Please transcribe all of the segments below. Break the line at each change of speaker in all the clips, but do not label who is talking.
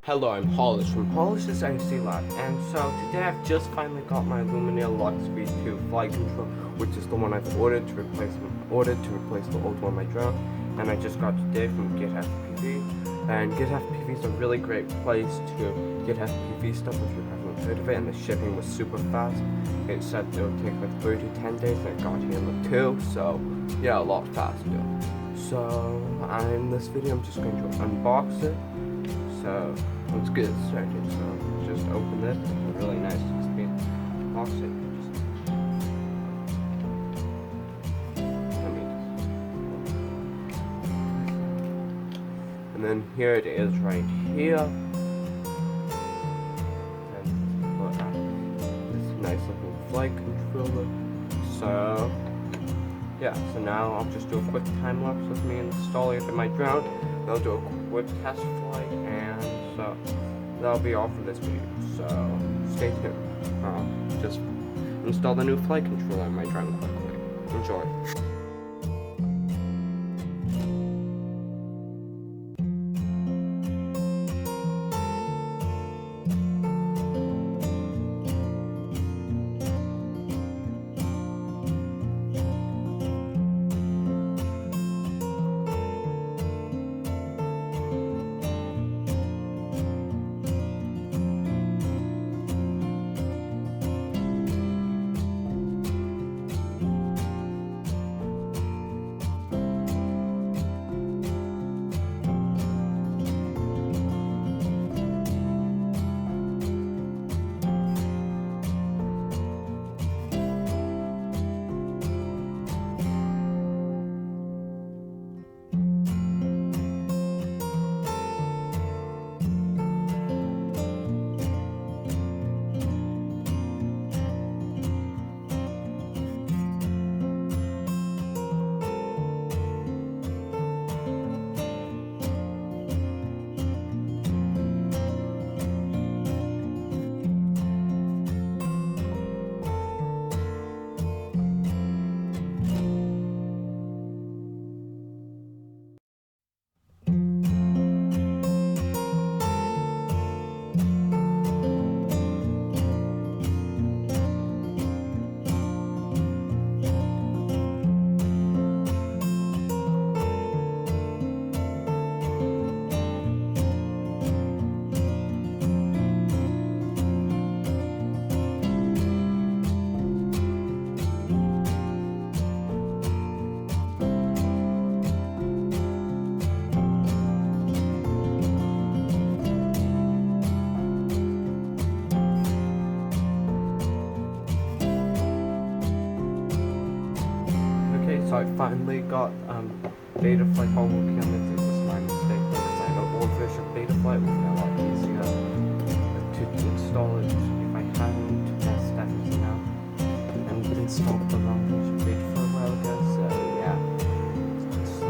Hello, I'm Hollis from Hollis' NC Lab, and so today I've just finally got my Lumineer Lux V2 flight control, which is the one I've ordered to replace the old one I drone, and I just got today from GetFPV. And GetFPV is a really great place to get FPV stuff if you haven't heard of it, and the shipping was super fast. It said it would take like 3 to 10 days, and it got here in like 2, so yeah, a lot faster. So in this video I'm just going to unbox it. So let's get started. So just open this. It's really nice to just box it. And then here it is right here. And put this nice looking flight controller. So yeah, so now I'll just do a quick time lapse with me installing it in my drone. Then I'll do a quick test flight, and so that'll be all for this video. So stay tuned. I'll just install the new flight controller in my drone quickly. Enjoy. So I finally got Betaflight all working on this. It was my mistake because I got old version of Betaflight, which was a lot easier to install it if I hadn't messed everything up and installed the wrong version of Betaflight a while ago. So yeah, so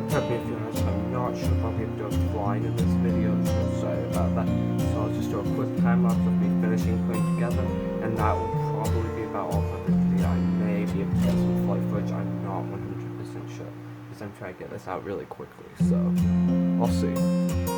it took me a few hours. I'm not sure if I'll be able to do a flying in this video, so sorry about that. So I'll just do a quick time lapse of me finishing putting together, and that will probably be about all for this video. I may be able to get some flight footage. I'm not 100% sure because I'm trying to get this out really quickly. So I'll see.